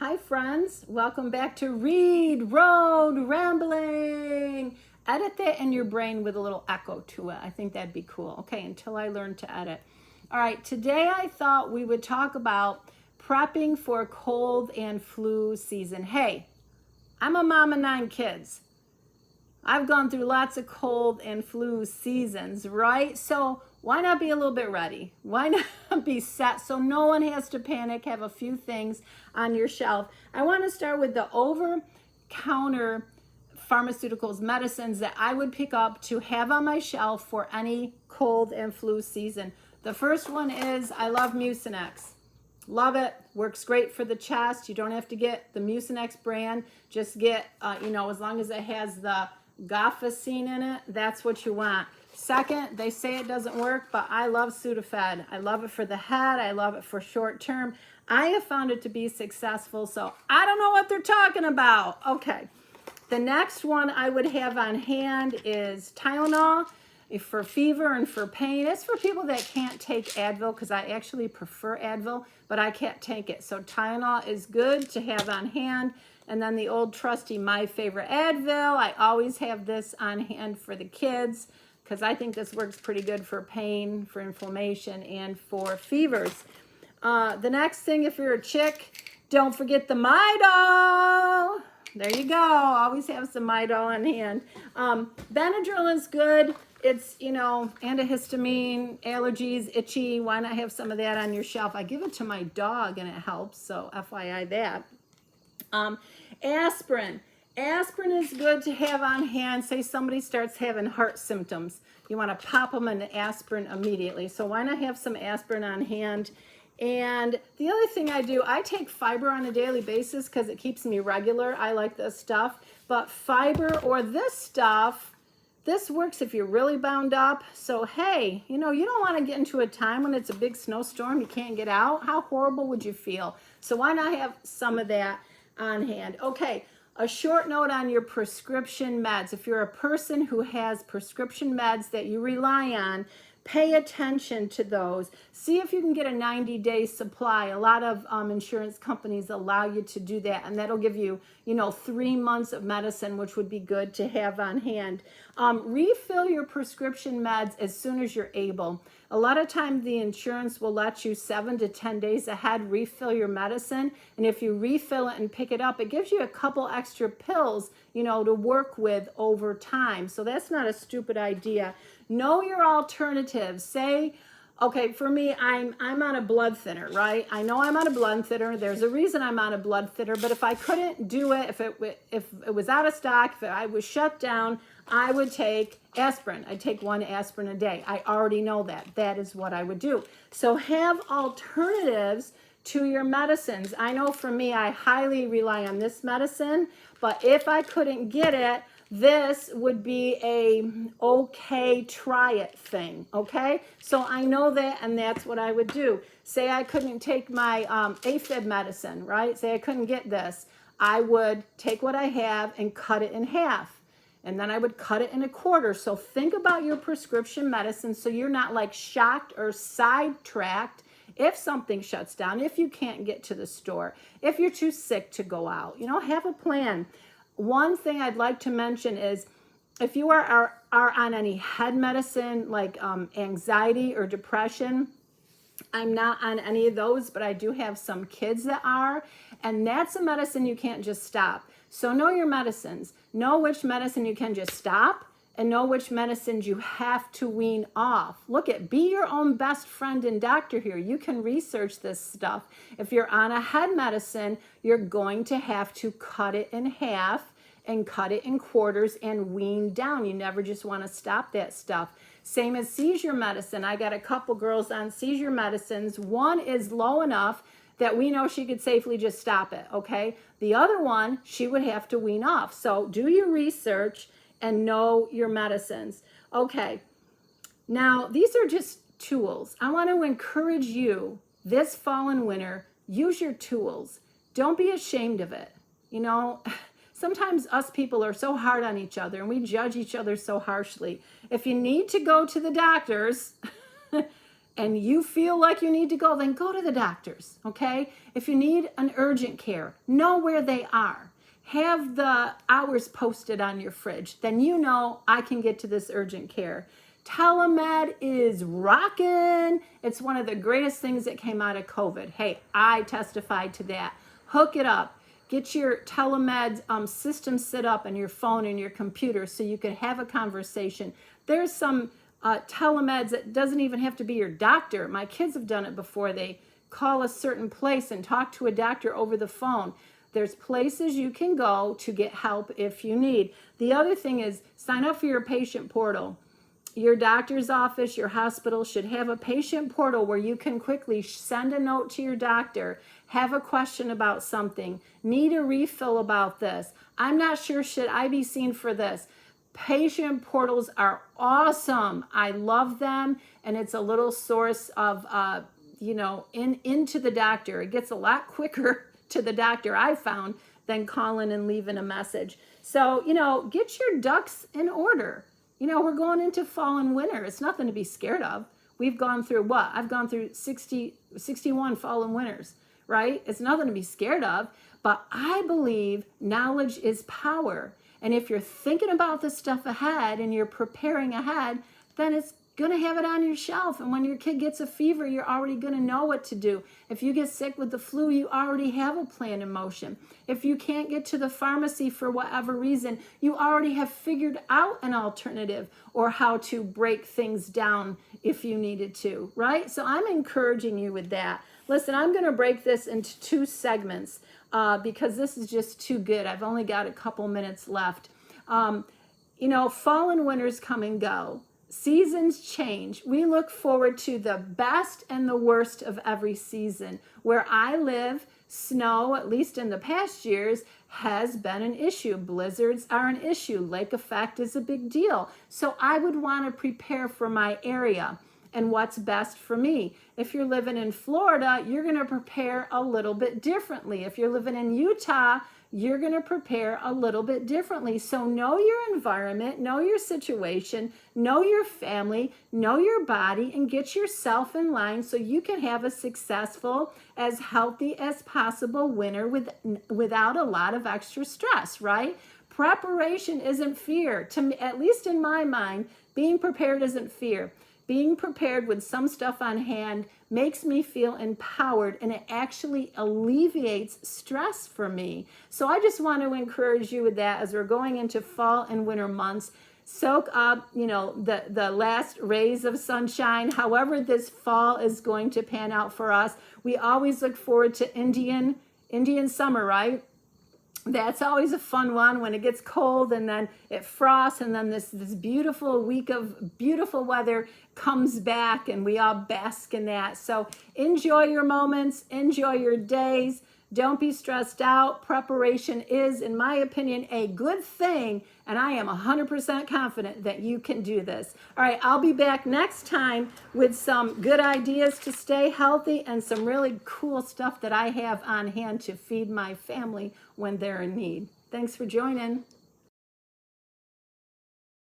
Hi friends, welcome back to Read Road Rambling. Edit that in your brain with a little echo to it. I think that'd be cool. Okay, until I learn to edit. All right, today I thought we would talk about prepping for cold and flu season. Hey, I'm a mom of 9 kids. I've gone through lots of cold and flu seasons, right? So why not be a little bit ready? Why not be set so no one has to panic? Have a few things on your shelf. I want to start with the over-counter pharmaceuticals, medicines that I would pick up to have on my shelf for any cold and flu season. The first one is I love Mucinex. Love it. Works great for the chest. You don't have to get the Mucinex brand. Just get, as long as it has the gofacine in it, that's what you want. Second, they say it doesn't work, but I love Sudafed. I love it for the head. I love it for short term. I have found it to be successful, so I don't know what they're talking about. Okay. The next one I would have on hand is Tylenol for fever and for pain. It's for people that can't take Advil, because I actually prefer Advil, but I can't take it. So Tylenol is good to have on hand. And then the old trusty My Favorite Advil. I always have this on hand for the kids because I think this works pretty good for pain, for inflammation, and for fevers. The next thing, if you're a chick, don't forget the Midol. There you go. Always have some Midol on hand. Benadryl is good. It's, antihistamine, allergies, itchy. Why not have some of that on your shelf? I give it to my dog and it helps, so FYI that. Aspirin. Aspirin is good to have on hand. Say somebody starts having heart symptoms. You want to pop them an aspirin immediately. So why not have some aspirin on hand? And the other thing I do, I take fiber on a daily basis because it keeps me regular. I like this stuff. But fiber or this stuff, this works if you're really bound up. So, hey, you don't want to get into a time when it's a big snowstorm, you can't get out. How horrible would you feel? So why not have some of that on hand? Okay, a short note on your prescription meds. If you're a person who has prescription meds that you rely on, pay attention to those. See if you can get a 90-day supply. A lot of insurance companies allow you to do that, and that'll give you, 3 months of medicine, which would be good to have on hand. Refill your prescription meds as soon as you're able. A lot of times the insurance will let you 7 to 10 days ahead refill your medicine, and if you refill it and pick it up, it gives you a couple extra pills, to work with over time. So that's not a stupid idea. Know your alternatives. Say, okay, for me, I'm on a blood thinner, right? I know I'm on a blood thinner. There's a reason I'm on a blood thinner, but if I couldn't do it, if it was out of stock, if I was shut down, I would take aspirin. I'd take 1 aspirin a day. I already know that. That is what I would do. So have alternatives to your medicines. I know for me, I highly rely on this medicine, but if I couldn't get it, this would be a okay, try it thing, okay? So I know that, and that's what I would do. Say I couldn't take my AFib medicine, right? Say I couldn't get this. I would take what I have and cut it in half. And then I would cut it in a quarter. So think about your prescription medicine so you're not like shocked or sidetracked if something shuts down, if you can't get to the store, if you're too sick to go out. Have a plan. One thing I'd like to mention is if you are on any head medicine like anxiety or depression, I'm not on any of those, but I do have some kids that are, and that's a medicine you can't just stop. So know your medicines. Know which medicine you can just stop and know which medicines you have to wean off. Be your own best friend and doctor here. You can research this stuff. If you're on a head medicine, you're going to have to cut it in half and cut it in quarters and wean down. You never just want to stop that stuff. Same as seizure medicine. I got a couple girls on seizure medicines. One is low enough that we know she could safely just stop it, okay? The other one, she would have to wean off. So do your research and know your medicines. Okay, now these are just tools. I want to encourage you this fall and winter, use your tools. Don't be ashamed of it. Sometimes us people are so hard on each other and we judge each other so harshly. If you need to go to the doctors, and you feel like you need to go, then go to the doctors, okay? If you need an urgent care, know where they are. Have the hours posted on your fridge. Then you know I can get to this urgent care. Telemed is rocking. It's one of the greatest things that came out of COVID. Hey, I testified to that. Hook it up. Get your telemed system set up on your phone and your computer so you can have a conversation. There's some telemeds that doesn't even have to be your doctor. My kids have done it before. They call a certain place and talk to a doctor over the phone. There's places you can go to get help if you need. The other thing is sign up for your patient portal. Your doctor's office, your hospital should have a patient portal where you can quickly send a note to your doctor, have a question about something, need a refill about this. I'm not sure, should I be seen for this? Patient portals are awesome. I love them, and it's a little source of, into the doctor. It gets a lot quicker to the doctor, I found, than calling and leaving a message. So, get your ducks in order. We're going into fall and winter. It's nothing to be scared of. We've gone through what? I've gone through 61 fall and winters, right? It's nothing to be scared of. But I believe knowledge is power. And if you're thinking about this stuff ahead and you're preparing ahead, then it's going to have it on your shelf. And when your kid gets a fever, you're already going to know what to do. If you get sick with the flu, you already have a plan in motion. If you can't get to the pharmacy for whatever reason, you already have figured out an alternative or how to break things down if you needed to, right? So I'm encouraging you with that. Listen, I'm going to break this into 2 segments because this is just too good. I've only got a couple minutes left. Fall and winters come and go. Seasons change. We look forward to the best and the worst of every season. Where I live, snow, at least in the past years, has been an issue. Blizzards are an issue. Lake effect is a big deal. So I would want to prepare for my area and what's best for me. If you're living in Florida, you're going to prepare a little bit differently. If you're living in Utah, you're going to prepare a little bit differently. So know your environment, know your situation, know your family, know your body, and get yourself in line so you can have a successful, as healthy as possible winter without a lot of extra stress, right? Preparation isn't fear. To me, at least in my mind, being prepared isn't fear. Being prepared with some stuff on hand makes me feel empowered, and it actually alleviates stress for me. So I just want to encourage you with that as we're going into fall and winter months. Soak up, the last rays of sunshine, however this fall is going to pan out for us. We always look forward to Indian summer, right? That's always a fun one when it gets cold and then it frosts and then this beautiful week of beautiful weather comes back and we all bask in that. So enjoy your moments, enjoy your days. Don't be stressed out. Preparation is, in my opinion, a good thing, and I am 100% confident that you can do this. All right, I'll be back next time with some good ideas to stay healthy and some really cool stuff that I have on hand to feed my family when they're in need. Thanks for joining.